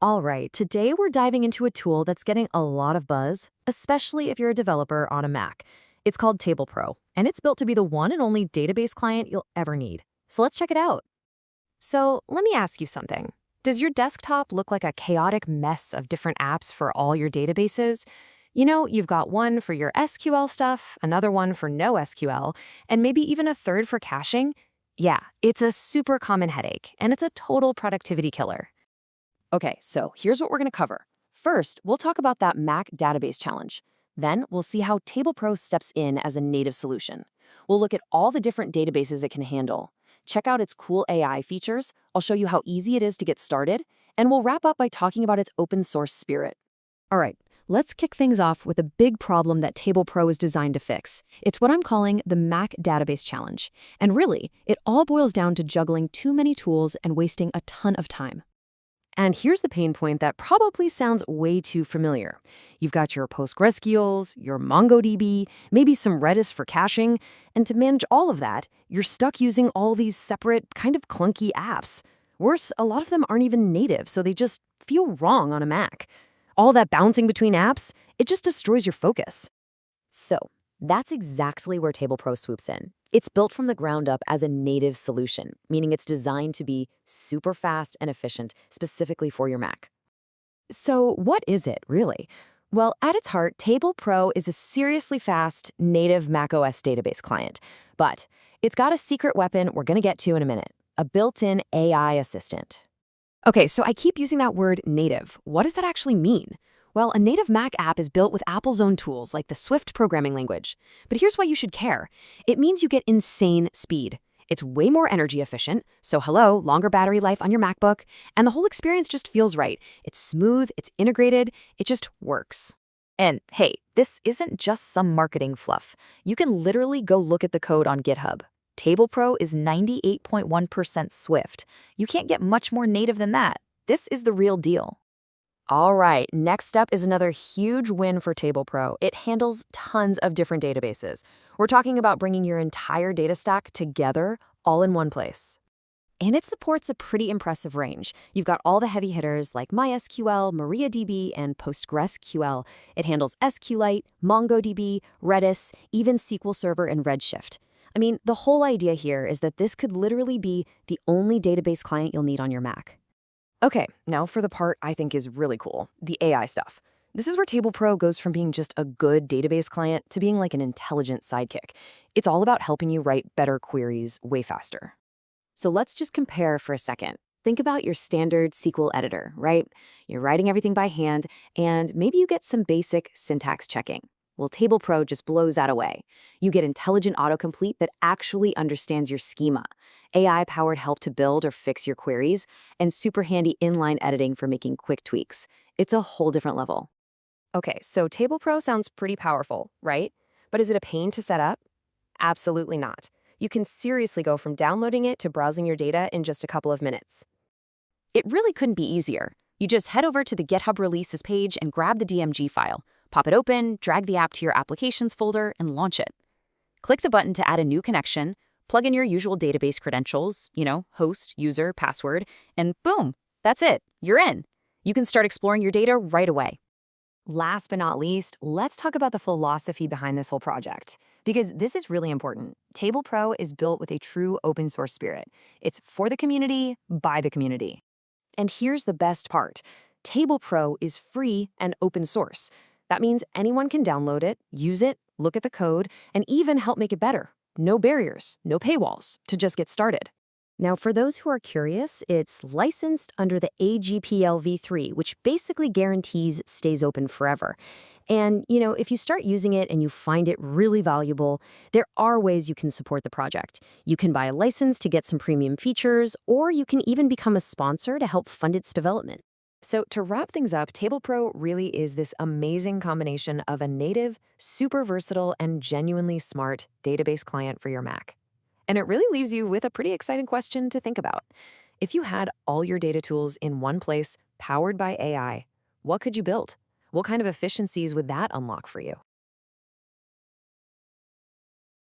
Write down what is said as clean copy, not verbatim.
All right, today we're diving into a tool that's getting a lot of buzz, especially if you're a developer on a Mac. It's called TablePro, and it's built to be the one and only database client you'll ever need. So let's check it out. So let me ask you something. Does your desktop look like a chaotic mess of different apps for all your databases? You've got one for your SQL stuff, another one for no SQL, and maybe even a third for caching? Yeah, it's a super common headache, and it's a total productivity killer. Okay, so here's what we're going to cover. First, we'll talk about that Mac database challenge. Then we'll see how TablePro steps in as a native solution. We'll look at all the different databases it can handle. Check out its cool AI features. I'll show you how easy it is to get started. And we'll wrap up by talking about its open source spirit. All right, let's kick things off with a big problem that TablePro is designed to fix. It's what I'm calling the Mac database challenge. And really, it all boils down to juggling too many tools and wasting a ton of time. And here's the pain point that probably sounds way too familiar. You've got your PostgreSQLs, your MongoDB, maybe some Redis for caching, and to manage all of that, you're stuck using all these separate, kind of clunky apps. Worse, a lot of them aren't even native, so they just feel wrong on a Mac. All that bouncing between apps, it just destroys your focus. So that's exactly where TablePro swoops in. It's built from the ground up as a native solution, meaning it's designed to be super fast and efficient, specifically for your Mac. So what is it, really? Well, at its heart, TablePro is a seriously fast, native macOS database client. But it's got a secret weapon we're going to get to in a minute, a built-in AI assistant. Okay, so I keep using that word native. What does that actually mean? Well, a native Mac app is built with Apple's own tools like the Swift programming language. But here's why you should care. It means you get insane speed. It's way more energy efficient, so hello, longer battery life on your MacBook, and the whole experience just feels right. It's smooth, it's integrated, it just works. And hey, this isn't just some marketing fluff. You can literally go look at the code on GitHub. TablePro is 98.1% Swift. You can't get much more native than that. This is the real deal. All right, next up is another huge win for TablePro. It handles tons of different databases. We're talking about bringing your entire data stack together all in one place. And it supports a pretty impressive range. You've got all the heavy hitters like MySQL, MariaDB, and PostgreSQL. It handles SQLite, MongoDB, Redis, even SQL Server and Redshift. I mean, the whole idea here is that this could literally be the only database client you'll need on your Mac. Okay, now for the part I think is really cool, the AI stuff. This is where TablePro goes from being just a good database client to being like an intelligent sidekick. It's all about helping you write better queries way faster. So let's just compare for a second. Think about your standard SQL editor, right? You're writing everything by hand, and maybe you get some basic syntax checking. Well, TablePro just blows that away. You get intelligent autocomplete that actually understands your schema, AI-powered help to build or fix your queries, and super handy inline editing for making quick tweaks. It's a whole different level. Okay, so TablePro sounds pretty powerful, right? But is it a pain to set up? Absolutely not. You can seriously go from downloading it to browsing your data in just a couple of minutes. It really couldn't be easier. You just head over to the GitHub releases page and grab the DMG file. Pop it open, drag the app to your applications folder, and launch it. Click the button to add a new connection, plug in your usual database credentials, host, user, password, and boom, that's it, you're in. You can start exploring your data right away. Last but not least, let's talk about the philosophy behind this whole project, because this is really important. TablePro is built with a true open source spirit. It's for the community, by the community. And here's the best part. TablePro is free and open source. That means anyone can download it, use it, look at the code, and even help make it better. No barriers, no paywalls, to just get started. Now, for those who are curious, it's licensed under the AGPL v3, which basically guarantees it stays open forever. And, if you start using it and you find it really valuable, there are ways you can support the project. You can buy a license to get some premium features, or you can even become a sponsor to help fund its development. So to wrap things up, TablePro really is this amazing combination of a native, super versatile, and genuinely smart database client for your Mac. And it really leaves you with a pretty exciting question to think about. If you had all your data tools in one place, powered by AI, what could you build? What kind of efficiencies would that unlock for you?